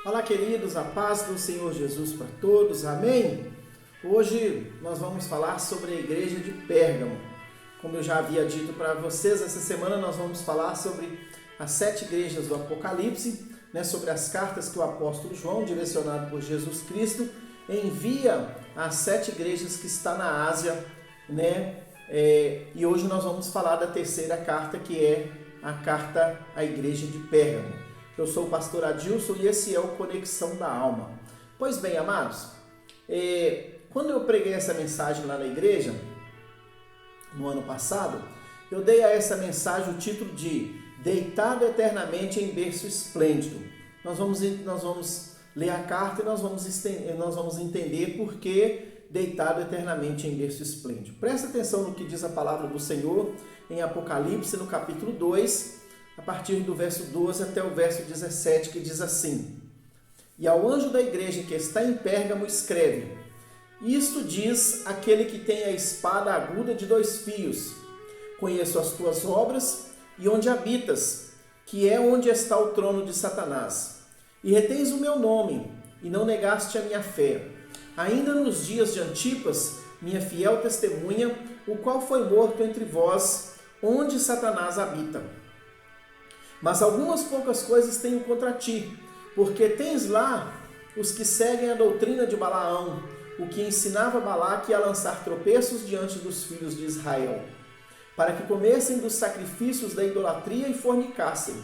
Olá, queridos, a paz do Senhor Jesus para todos, amém? Hoje nós vamos falar sobre a igreja de Pérgamo. Como eu já havia dito para vocês, essa semana nós vamos falar sobre as 7 igrejas do Apocalipse, sobre as cartas que o apóstolo João, direcionado por Jesus Cristo, envia às 7 igrejas que está na Ásia, e hoje nós vamos falar da terceira carta, que é a carta à igreja de Pérgamo. Eu sou o pastor Adilson e esse é o Conexão da Alma. Pois bem, amados, quando eu preguei essa mensagem lá na igreja, no ano passado, eu dei a essa mensagem o título de Deitado Eternamente em Berço Esplêndido. Nós vamos ler a carta e nós vamos entender por que deitado eternamente em berço esplêndido. Presta atenção no que diz a palavra do Senhor em Apocalipse, no capítulo 2, a partir do verso 12 até o verso 17, que diz assim: E ao anjo da igreja que está em Pérgamo escreve: Isto diz aquele que tem a espada aguda de 2 fios. Conheço as tuas obras e onde habitas, que é onde está o trono de Satanás. E retens o meu nome, e não negaste a minha fé. Ainda nos dias de Antipas, minha fiel testemunha, o qual foi morto entre vós, onde Satanás habita. Mas algumas poucas coisas tenho contra ti, porque tens lá os que seguem a doutrina de Balaão, o que ensinava Balaque a lançar tropeços diante dos filhos de Israel, para que comessem dos sacrifícios da idolatria e fornicassem.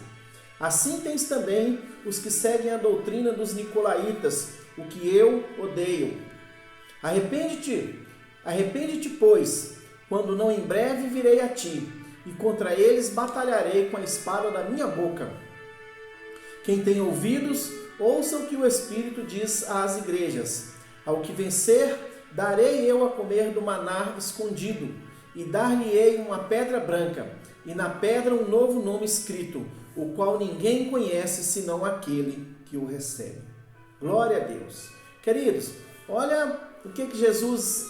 Assim tens também os que seguem a doutrina dos nicolaítas, o que eu odeio. Arrepende-te, pois, quando não em breve virei a ti, e contra eles batalharei com a espada da minha boca. Quem tem ouvidos, ouça o que o Espírito diz às igrejas. Ao que vencer, darei eu a comer do maná escondido, e dar-lhe-ei uma pedra branca, e na pedra um novo nome escrito, o qual ninguém conhece senão aquele que o recebe. Glória a Deus. Queridos, olha o que Jesus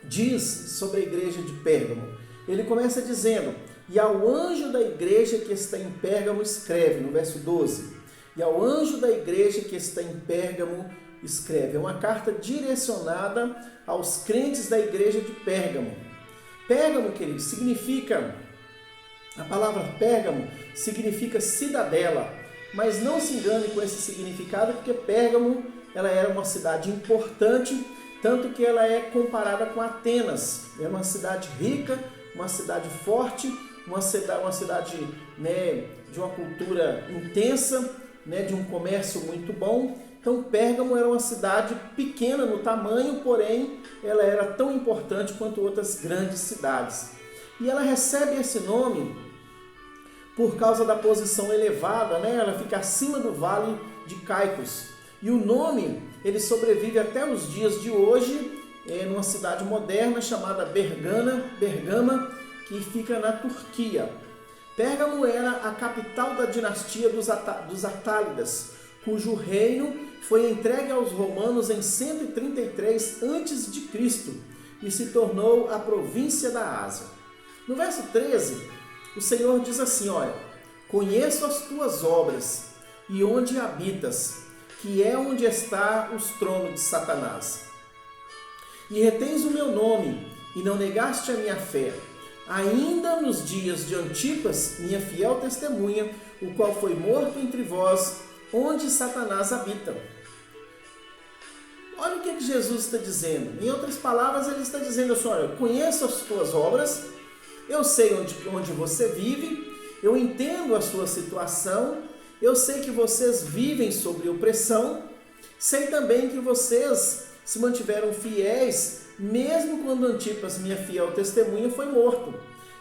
diz sobre a igreja de Pérgamo. Ele começa dizendo: E ao anjo da igreja que está em Pérgamo escreve, no verso 12. E ao anjo da igreja que está em Pérgamo escreve. É uma carta direcionada aos crentes da igreja de Pérgamo. Pérgamo, queridos, significa... A palavra Pérgamo significa cidadela. Mas não se engane com esse significado, porque Pérgamo ela era uma cidade importante, tanto que ela é comparada com Atenas. É uma cidade rica, uma cidade forte, uma cidade de uma cultura intensa, de um comércio muito bom. Então Pérgamo era uma cidade pequena no tamanho, porém ela era tão importante quanto outras grandes cidades. E ela recebe esse nome por causa da posição elevada, Ela fica acima do vale de Caicos. E o nome, ele sobrevive até os dias de hoje, numa cidade moderna chamada Bergama, que fica na Turquia. Pérgamo era a capital da dinastia dos Atálidas, cujo reino foi entregue aos romanos em 133 a.C. e se tornou a província da Ásia. No verso 13, o Senhor diz assim, olha: Conheço as tuas obras e onde habitas, que é onde está os tronos de Satanás. E retens o meu nome, e não negaste a minha fé. Ainda nos dias de Antipas, minha fiel testemunha, o qual foi morto entre vós, onde Satanás habita. Olha o que Jesus está dizendo. Em outras palavras, ele está dizendo assim, olha, conheço as tuas obras, eu sei onde você vive, eu entendo a sua situação, eu sei que vocês vivem sob opressão, sei também que vocês se mantiveram fiéis, mesmo quando Antipas, minha fiel testemunha, foi morto.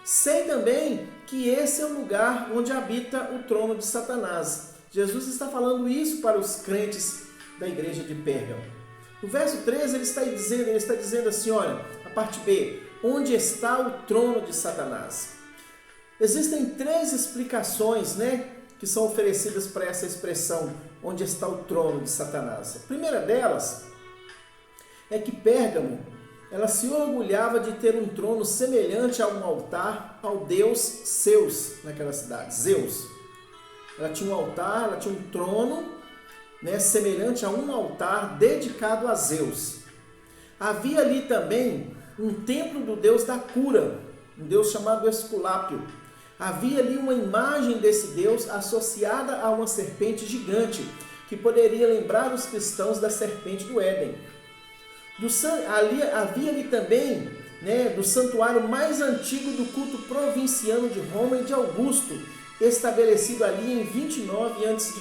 Sei também que esse é o lugar onde habita o trono de Satanás. Jesus está falando isso para os crentes da igreja de Pérgamo. No verso 13 ele está dizendo assim, olha, a parte B, onde está o trono de Satanás? Existem 3 explicações, que são oferecidas para essa expressão, onde está o trono de Satanás. A primeira delas é que Pérgamo, ela se orgulhava de ter um trono semelhante a um altar ao deus Zeus naquela cidade, Zeus. ela tinha um altar, ela tinha um trono, né, semelhante a um altar dedicado a Zeus. Havia ali também um templo do deus da cura, um deus chamado Esculápio. Havia ali uma imagem desse deus associada a uma serpente gigante, que poderia lembrar os cristãos da serpente do Éden. Havia ali também, né, do santuário mais antigo do culto provinciano de Roma e de Augusto, estabelecido ali em 29 a.C.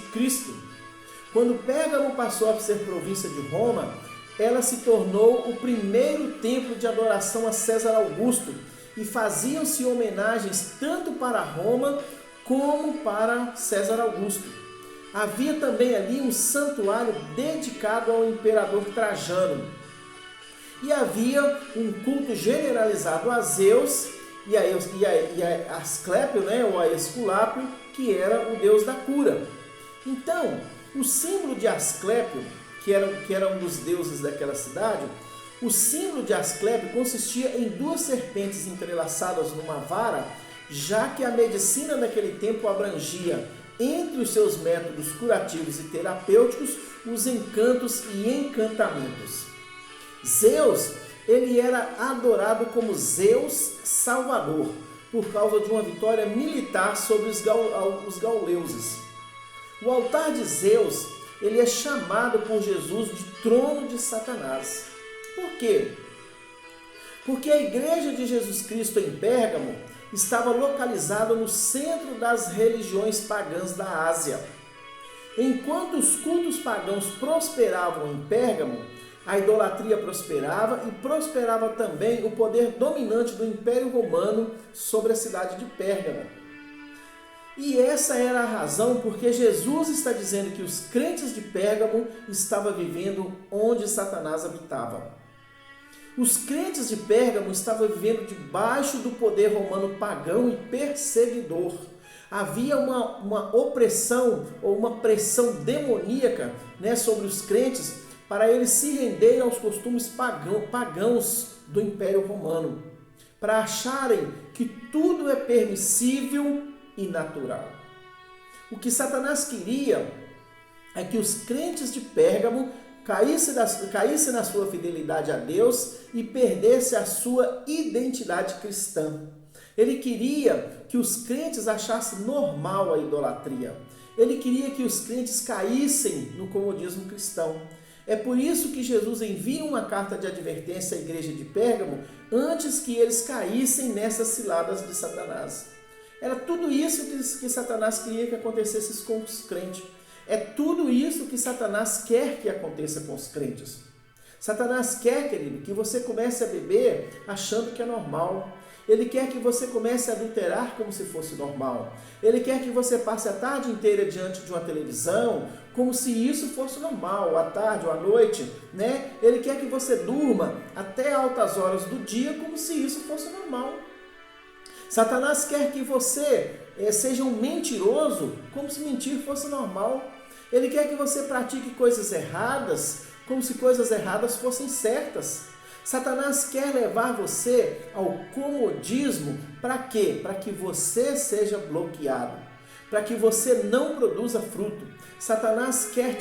Quando Pérgamo passou a ser província de Roma, ela se tornou o primeiro templo de adoração a César Augusto, e faziam-se homenagens tanto para Roma como para César Augusto. Havia também ali um santuário dedicado ao imperador Trajano. E havia um culto generalizado a Zeus e a Asclépio, né, ou a Esculápio, que era o deus da cura. Então, o símbolo de Asclépio, que era um dos deuses daquela cidade, o símbolo de Asclépio consistia em duas serpentes entrelaçadas numa vara, já que a medicina naquele tempo abrangia, entre os seus métodos curativos e terapêuticos, os encantos e encantamentos. Zeus, ele era adorado como Zeus Salvador, por causa de uma vitória militar sobre os gauleuses. O altar de Zeus, ele é chamado por Jesus de trono de Satanás. Por quê? Porque a igreja de Jesus Cristo em Pérgamo estava localizada no centro das religiões pagãs da Ásia. Enquanto os cultos pagãos prosperavam em Pérgamo, a idolatria prosperava e prosperava também o poder dominante do Império Romano sobre a cidade de Pérgamo. E essa era a razão porque Jesus está dizendo que os crentes de Pérgamo estavam vivendo onde Satanás habitava. Os crentes de Pérgamo estavam vivendo debaixo do poder romano pagão e perseguidor. Havia uma opressão ou uma pressão demoníaca, né, sobre os crentes para eles se renderem aos costumes pagãos do Império Romano, para acharem que tudo é permissível e natural. O que Satanás queria é que os crentes de Pérgamo caísse na sua fidelidade a Deus e perdesse a sua identidade cristã. Ele queria que os crentes achassem normal a idolatria. Ele queria que os crentes caíssem no comodismo cristão. É por isso que Jesus envia uma carta de advertência à igreja de Pérgamo antes que eles caíssem nessas ciladas de Satanás. Era tudo isso que Satanás queria que acontecesse com os crentes. É tudo isso que Satanás quer que aconteça com os crentes. Satanás quer, querido, que você comece a beber achando que é normal. Ele quer que você comece a adulterar como se fosse normal. Ele quer que você passe a tarde inteira diante de uma televisão como se isso fosse normal, à tarde ou à noite, né? Ele quer que você durma até altas horas do dia como se isso fosse normal. Satanás quer que você seja um mentiroso como se mentir fosse normal. Ele quer que você pratique coisas erradas como se coisas erradas fossem certas. Satanás quer levar você ao comodismo para quê? Para que você seja bloqueado, para que você não produza fruto. Satanás quer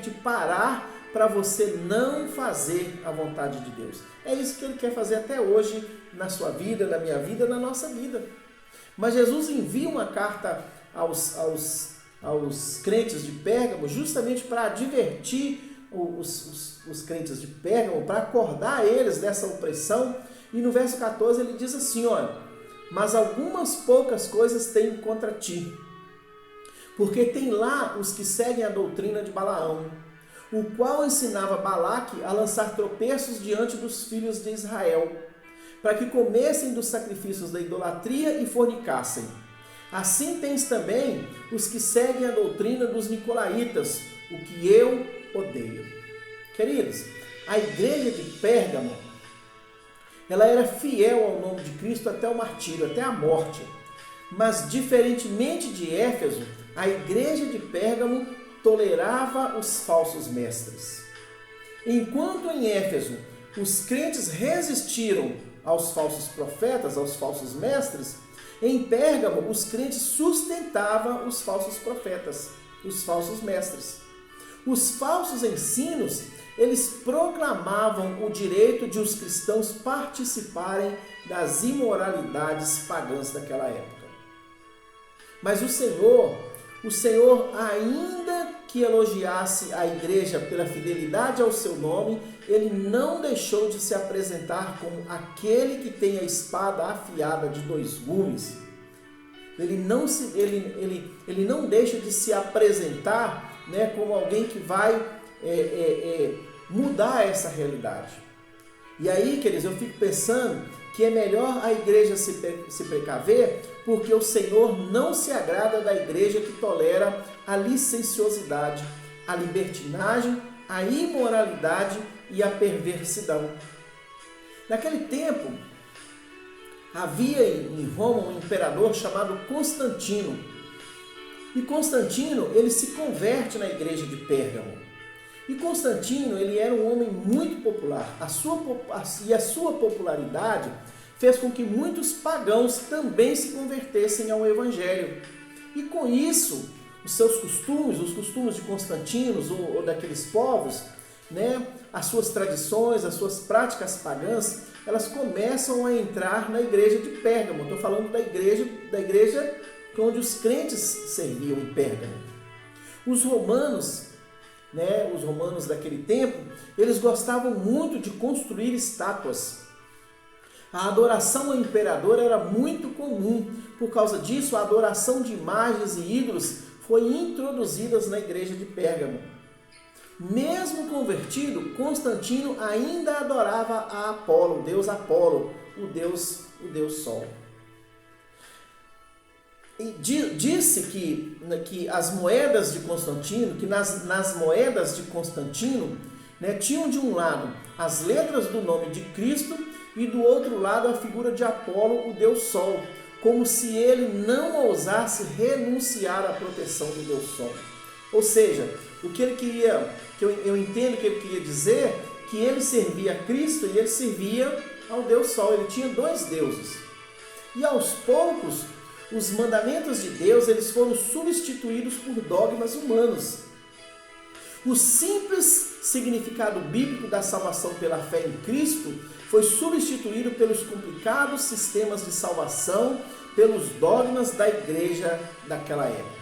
te parar para você não fazer a vontade de Deus. É isso que ele quer fazer até hoje na sua vida, na minha vida, na nossa vida. Mas Jesus envia uma carta aos crentes de Pérgamo justamente para advertir os crentes de Pérgamo, para acordar eles dessa opressão. E no verso 14 ele diz assim, olha: mas algumas poucas coisas tenho contra ti, porque tem lá os que seguem a doutrina de Balaão, o qual ensinava Balaque a lançar tropeços diante dos filhos de Israel, para que comessem dos sacrifícios da idolatria e fornicassem. Assim tens também os que seguem a doutrina dos nicolaítas, o que eu odeio. Queridos, a igreja de Pérgamo, ela era fiel ao nome de Cristo até o martírio, até a morte. Mas, diferentemente de Éfeso, a igreja de Pérgamo tolerava os falsos mestres. Enquanto em Éfeso os crentes resistiram aos falsos profetas, aos falsos mestres, Em Pérgamo, os crentes sustentavam os falsos profetas, os falsos mestres. Os falsos ensinos, eles proclamavam o direito de os cristãos participarem das imoralidades pagãs daquela época. Mas o Senhor, ainda que elogiasse a igreja pela fidelidade ao seu nome, ele não deixou de se apresentar como aquele que tem a espada afiada de dois gumes. Ele não deixa de se apresentar, né, como alguém que vai mudar essa realidade. E aí, queridos, eu fico pensando que é melhor a igreja se precaver, porque o Senhor não se agrada da igreja que tolera a licenciosidade, a libertinagem, a imoralidade e a perversidão. Naquele tempo, havia em Roma um imperador chamado Constantino. E Constantino, ele se converte na igreja de Pérgamo. E Constantino, ele era um homem muito popular. A sua popularidade fez com que muitos pagãos também se convertessem ao Evangelho. E com isso, os seus costumes, os costumes de Constantino ou daqueles povos, né, as suas tradições, as suas práticas pagãs, elas começam a entrar na igreja de Pérgamo. Estou falando da igreja onde os crentes serviam em Pérgamo. Os romanos daquele tempo, eles gostavam muito de construir estátuas. A adoração ao imperador era muito comum. Por causa disso, a adoração de imagens e ídolos foi introduzida na igreja de Pérgamo. Mesmo convertido, Constantino ainda adorava a Apolo, o deus Apolo, o deus Sol. E disse que as moedas de Constantino, que nas moedas de Constantino, né, tinham de um lado as letras do nome de Cristo e do outro lado a figura de Apolo, o deus Sol, como se ele não ousasse renunciar à proteção do deus Sol. Ou seja, o que ele queria, eu entendo que ele queria dizer, que ele servia a Cristo e ele servia ao deus Sol. Ele tinha dois deuses. E aos poucos, os mandamentos de Deus, eles foram substituídos por dogmas humanos. O simples significado bíblico da salvação pela fé em Cristo foi substituído pelos complicados sistemas de salvação, pelos dogmas da igreja daquela época.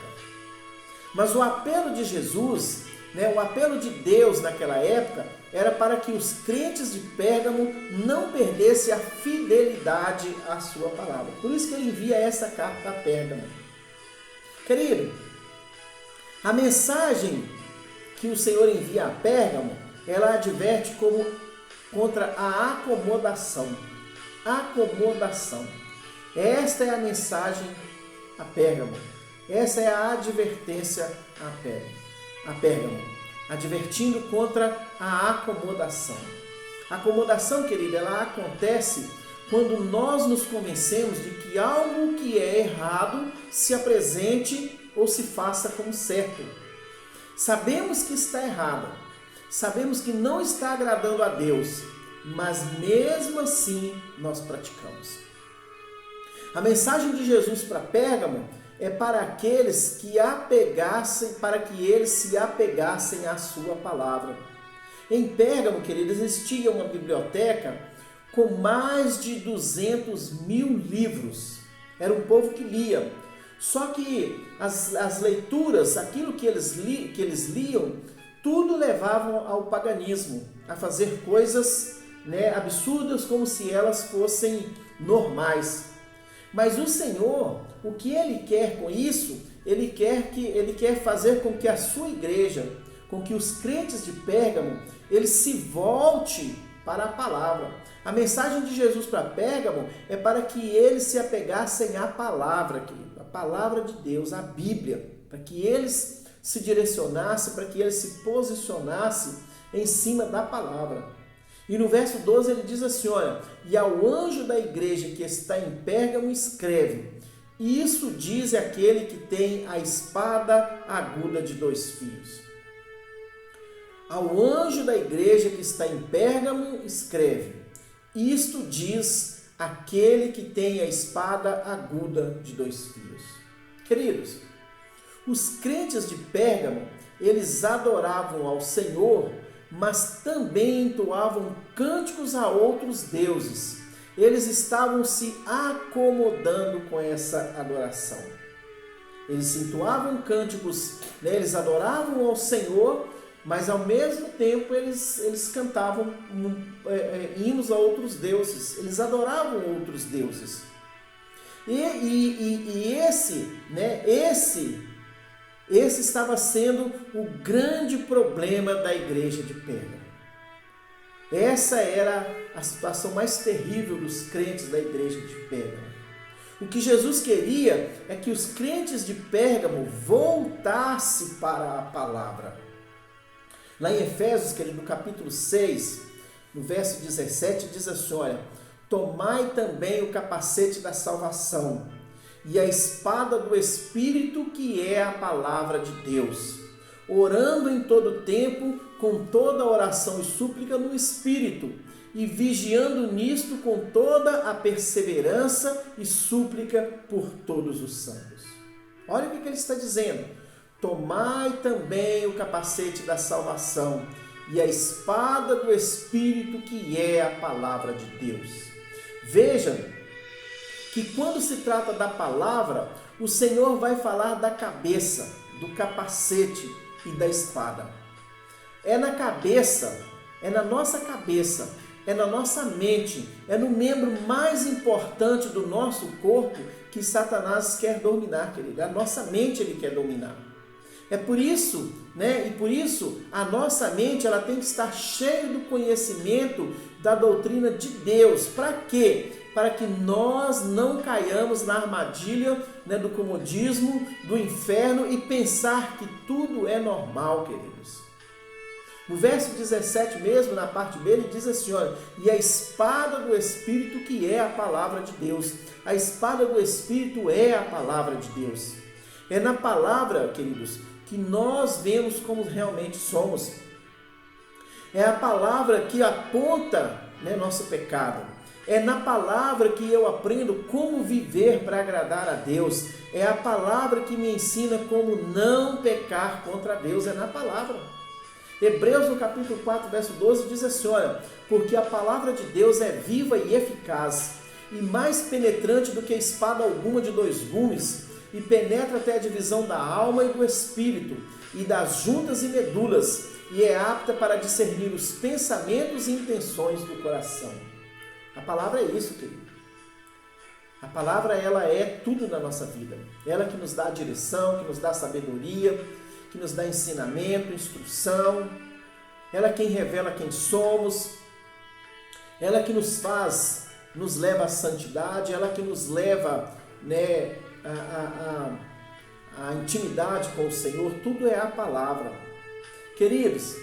Mas o apelo de Jesus, né, o apelo de Deus naquela época, era para que os crentes de Pérgamo não perdessem a fidelidade à sua palavra. Por isso que ele envia essa carta a Pérgamo. Querido, a mensagem que o Senhor envia a Pérgamo, ela adverte contra a acomodação. Acomodação. Esta é a mensagem a Pérgamo. Essa é a advertência a Pérgamo, advertindo contra a acomodação. A acomodação, querida, ela acontece quando nós nos convencemos de que algo que é errado se apresente ou se faça como certo. Sabemos que está errado, sabemos que não está agradando a Deus, mas mesmo assim nós praticamos. A mensagem de Jesus para Pérgamo é para aqueles que eles se apegassem à sua palavra. Em Pérgamo, queridos, existia uma biblioteca com mais de 200 mil livros. Era um povo que lia. Só que as leituras, aquilo que eles liam, tudo levavam ao paganismo, a fazer coisas, né, absurdas, como se elas fossem normais. Mas o Senhor, o que Ele quer com isso? Ele quer fazer com que a sua igreja, com que os crentes de Pérgamo, eles se voltem para a palavra. A mensagem de Jesus para Pérgamo é para que eles se apegassem à palavra, a palavra de Deus, a Bíblia, para que eles se direcionassem, para que eles se posicionassem em cima da palavra. E no verso 12 ele diz assim, olha, e ao anjo da igreja que está em Pérgamo escreve, isso diz aquele que tem a espada aguda de 2 fios. Ao anjo da igreja que está em Pérgamo escreve, isto diz aquele que tem a espada aguda de 2 fios. Queridos, os crentes de Pérgamo, eles adoravam ao Senhor, mas também entoavam cânticos a outros deuses. Eles estavam se acomodando com essa adoração. Eles entoavam cânticos, né? Eles adoravam ao Senhor, mas ao mesmo tempo eles cantavam hinos a outros deuses. Eles adoravam outros deuses. E esse estava sendo o grande problema da igreja de Pérgamo. Essa era a situação mais terrível dos crentes da igreja de Pérgamo. O que Jesus queria é que os crentes de Pérgamo voltassem para a palavra. Lá em Efésios, no capítulo 6, no verso 17, diz assim, olha, tomai também o capacete da salvação e a espada do Espírito, que é a palavra de Deus, orando em todo tempo, com toda oração e súplica no Espírito, e vigiando nisto com toda a perseverança e súplica por todos os santos. Olha o que ele está dizendo. Tomai também o capacete da salvação e a espada do Espírito, que é a palavra de Deus. Veja que quando se trata da palavra, o Senhor vai falar da cabeça, do capacete e da espada. É na cabeça, é na nossa cabeça, é na nossa mente, é no membro mais importante do nosso corpo que Satanás quer dominar, querido. A nossa mente ele quer dominar. É por isso, E por isso a nossa mente ela tem que estar cheia do conhecimento da doutrina de Deus. Para quê? Para que nós não caiamos na armadilha, do comodismo, do inferno e pensar que tudo é normal, queridos. No verso 17 mesmo, na parte B, ele diz assim, olha, e a espada do Espírito, que é a palavra de Deus. A espada do Espírito é a palavra de Deus. É na palavra, queridos, que nós vemos como realmente somos. É a palavra que aponta, nosso pecado. É na palavra que eu aprendo como viver para agradar a Deus. É a palavra que me ensina como não pecar contra Deus. É na palavra. Hebreus, no capítulo 4, verso 12, diz assim, olha, porque a palavra de Deus é viva e eficaz, e mais penetrante do que espada alguma de 2 gumes, e penetra até a divisão da alma e do espírito, e das juntas e medulas, e é apta para discernir os pensamentos e intenções do coração. A palavra é isso, querido. A palavra, ela é tudo na nossa vida. Ela que nos dá a direção, que nos dá a sabedoria, que nos dá ensinamento, instrução. Ela é quem revela quem somos. Ela que nos leva à santidade. Ela que nos leva, a intimidade com o Senhor. Tudo é a palavra. Queridos,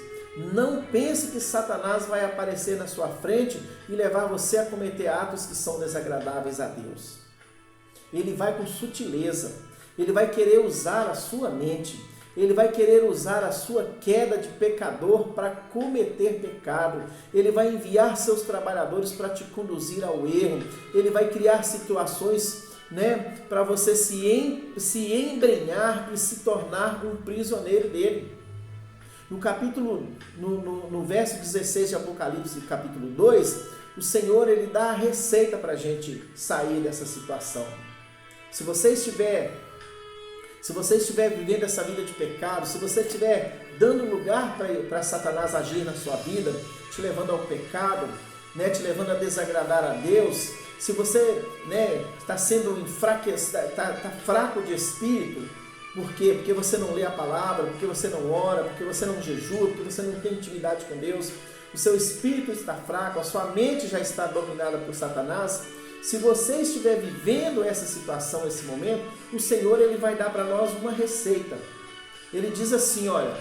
não pense que Satanás vai aparecer na sua frente e levar você a cometer atos que são desagradáveis a Deus. Ele vai com sutileza. Ele vai querer usar a sua mente. Ele vai querer usar a sua queda de pecador para cometer pecado. Ele vai enviar seus trabalhadores para te conduzir ao erro. Ele vai criar situações, para você se embrenhar e se tornar um prisioneiro dele. No verso 16 de Apocalipse, capítulo 2, o Senhor ele dá a receita para a gente sair dessa situação. Se você estiver vivendo essa vida de pecado, se você estiver dando lugar para Satanás agir na sua vida, te levando ao pecado, te levando a desagradar a Deus, se você está sendo está fraco de espírito, por quê? Porque você não lê a palavra, porque você não ora, porque você não jejua, porque você não tem intimidade com Deus, o seu espírito está fraco, a sua mente já está dominada por Satanás. Se você estiver vivendo essa situação, esse momento, o Senhor ele vai dar para nós uma receita. Ele diz assim, olha,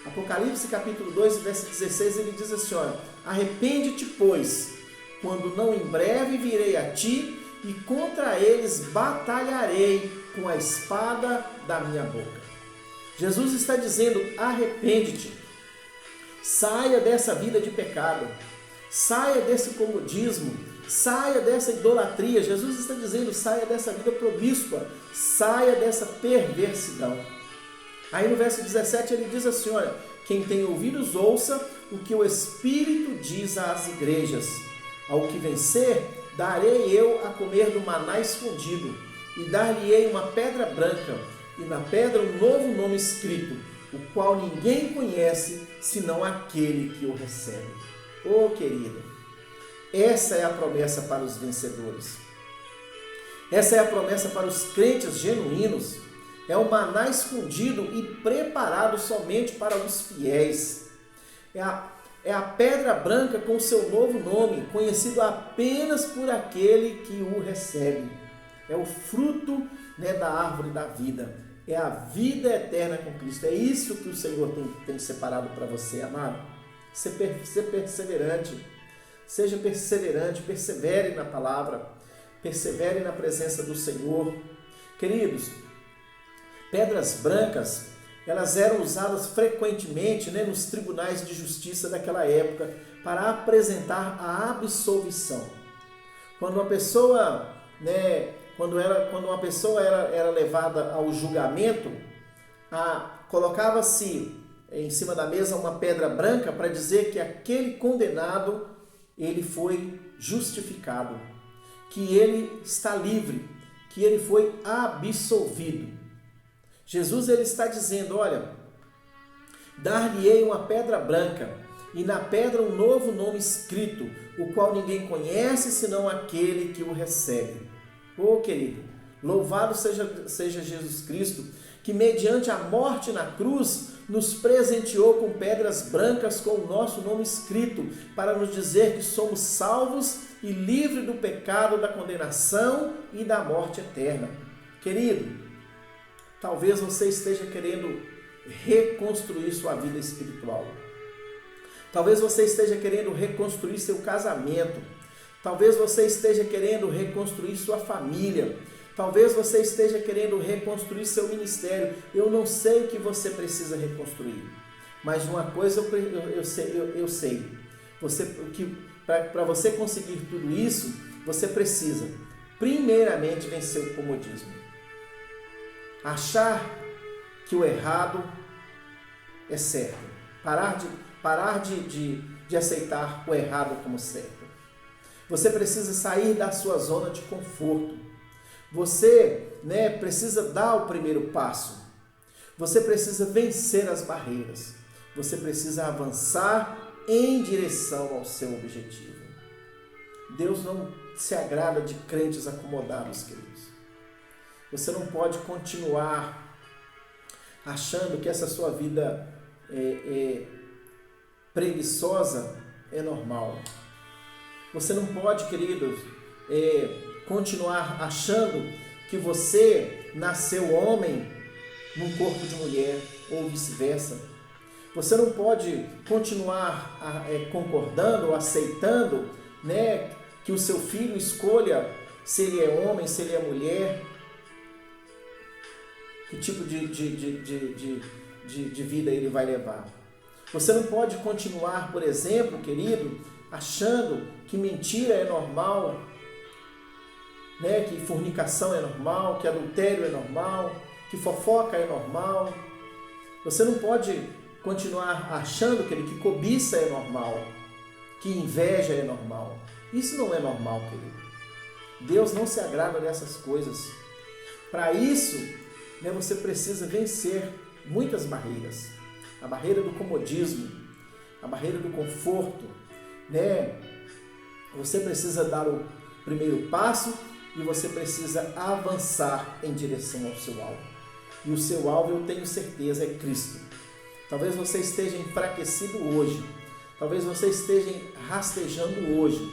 Apocalipse capítulo 2, verso 16, ele diz assim, olha, arrepende-te, pois, quando não em breve virei a ti e contra eles batalharei com a espada da minha boca. Jesus está dizendo, arrepende-te, saia dessa vida de pecado, saia desse comodismo, saia dessa idolatria. Jesus está dizendo, saia dessa vida promíscua, saia dessa perversidão. Aí no verso 17 ele diz assim, olha, quem tem ouvidos ouça o que o Espírito diz às igrejas. Ao que vencer, darei eu a comer do maná escondido, e dar-lhe-ei uma pedra branca, e na pedra um novo nome escrito, o qual ninguém conhece, senão aquele que o recebe. Oh, querida, essa é a promessa para os vencedores. Essa é a promessa para os crentes genuínos. É o maná escondido e preparado somente para os fiéis. É a pedra branca com seu novo nome, conhecido apenas por aquele que o recebe. É o fruto, da árvore da vida. É a vida eterna com Cristo. É isso que o Senhor tem separado para você, amado. Ser perseverante. Seja perseverante, persevere na palavra, persevere na presença do Senhor. Queridos, pedras brancas, elas eram usadas frequentemente, nos tribunais de justiça daquela época para apresentar a absolvição. Quando uma pessoa, era levada ao julgamento, colocava-se em cima da mesa uma pedra branca para dizer que aquele condenado ele foi justificado, que ele está livre, que ele foi absolvido. Jesus ele está dizendo, olha, dar-lhe-ei uma pedra branca, e na pedra um novo nome escrito, o qual ninguém conhece, senão aquele que o recebe. Oh, querido, louvado seja Jesus Cristo, que mediante a morte na cruz, nos presenteou com pedras brancas com o nosso nome escrito, para nos dizer que somos salvos e livres do pecado, da condenação e da morte eterna. Querido, talvez você esteja querendo reconstruir sua vida espiritual. Talvez você esteja querendo reconstruir seu casamento. Talvez você esteja querendo reconstruir sua família. Talvez você esteja querendo reconstruir seu ministério. Eu não sei o que você precisa reconstruir. Mas uma coisa eu sei. Para você conseguir tudo isso, você precisa, primeiramente, vencer o comodismo. Achar que o errado é certo. Parar de aceitar o errado como certo. Você precisa sair da sua zona de conforto. Você precisa dar o primeiro passo. Você precisa vencer as barreiras. Você precisa avançar em direção ao seu objetivo. Deus não se agrada de crentes acomodados, queridos. Você não pode continuar achando que essa sua vida preguiçosa é normal. Você não pode, queridos, continuar achando que você nasceu homem num corpo de mulher ou vice-versa. Você não pode continuar concordando ou aceitando que o seu filho escolha se ele é homem, se ele é mulher, que tipo de vida ele vai levar. Você não pode continuar, por exemplo, querido, achando que mentira é normal, que fornicação é normal, que adultério é normal, que fofoca é normal. Você não pode continuar achando que cobiça é normal, que inveja é normal. Isso não é normal, querido. Deus não se agrada dessas coisas. Para isso, você precisa vencer muitas barreiras. A barreira do comodismo, a barreira do conforto. Você precisa dar o primeiro passo e você precisa avançar em direção ao seu alvo. E o seu alvo, eu tenho certeza, é Cristo. Talvez você esteja enfraquecido hoje. Talvez você esteja rastejando hoje.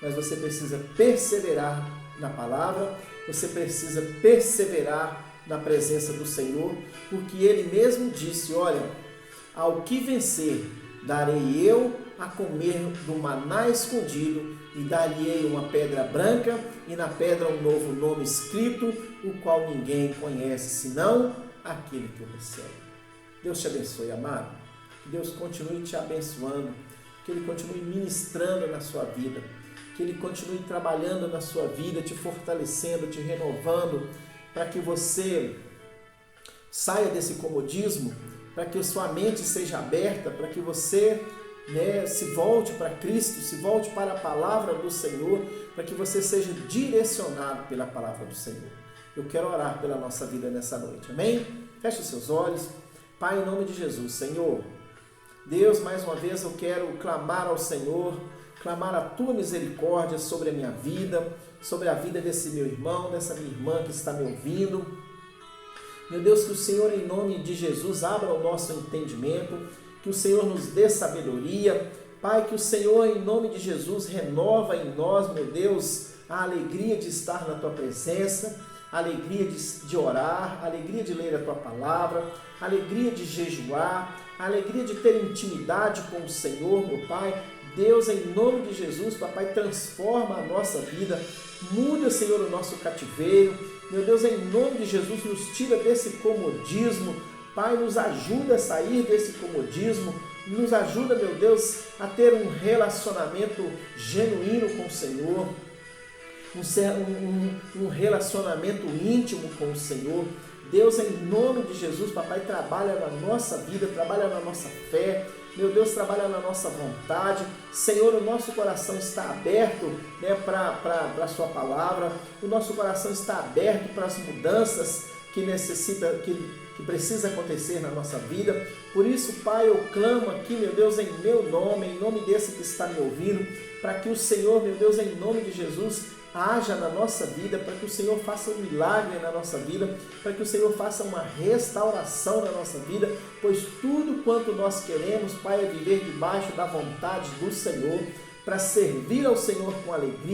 Mas você precisa perseverar na palavra. Você precisa perseverar na presença do Senhor. Porque Ele mesmo disse, olha, ao que vencer, darei eu a comer do maná escondido, e dar-lhe-ei uma pedra branca, e na pedra um novo nome escrito, o qual ninguém conhece, senão aquele que o recebe. Deus te abençoe, amado. Que Deus continue te abençoando, que Ele continue ministrando na sua vida, que Ele continue trabalhando na sua vida, te fortalecendo, te renovando, para que você saia desse comodismo, para que a sua mente seja aberta, para que você se volte para Cristo, se volte para a palavra do Senhor, para que você seja direcionado pela palavra do Senhor. Eu quero orar pela nossa vida nessa noite, amém? Feche os seus olhos. Pai, em nome de Jesus, Senhor, Deus, mais uma vez eu quero clamar ao Senhor, clamar a Tua misericórdia sobre a minha vida, sobre a vida desse meu irmão, dessa minha irmã que está me ouvindo. Meu Deus, que o Senhor, em nome de Jesus, abra o nosso entendimento, que o Senhor nos dê sabedoria. Pai, que o Senhor, em nome de Jesus, renova em nós, meu Deus, a alegria de estar na Tua presença, a alegria de orar, a alegria de ler a Tua palavra, a alegria de jejuar, a alegria de ter intimidade com o Senhor, meu Pai. Deus, em nome de Jesus, Papai, transforma a nossa vida, muda, Senhor, o nosso cativeiro. Meu Deus, em nome de Jesus, nos tira desse comodismo. Pai, nos ajuda a sair desse comodismo, nos ajuda, meu Deus, a ter um relacionamento genuíno com o Senhor, um relacionamento íntimo com o Senhor. Deus, em nome de Jesus, Papai, trabalha na nossa vida, trabalha na nossa fé, meu Deus, trabalha na nossa vontade. Senhor, o nosso coração está aberto para a Sua palavra, o nosso coração está aberto para as mudanças que precisa acontecer na nossa vida. Por isso, Pai, eu clamo aqui, meu Deus, em meu nome, em nome desse que está me ouvindo, para que o Senhor, meu Deus, em nome de Jesus, haja na nossa vida, para que o Senhor faça um milagre na nossa vida, para que o Senhor faça uma restauração na nossa vida, pois tudo quanto nós queremos, Pai, é viver debaixo da vontade do Senhor, para servir ao Senhor com alegria,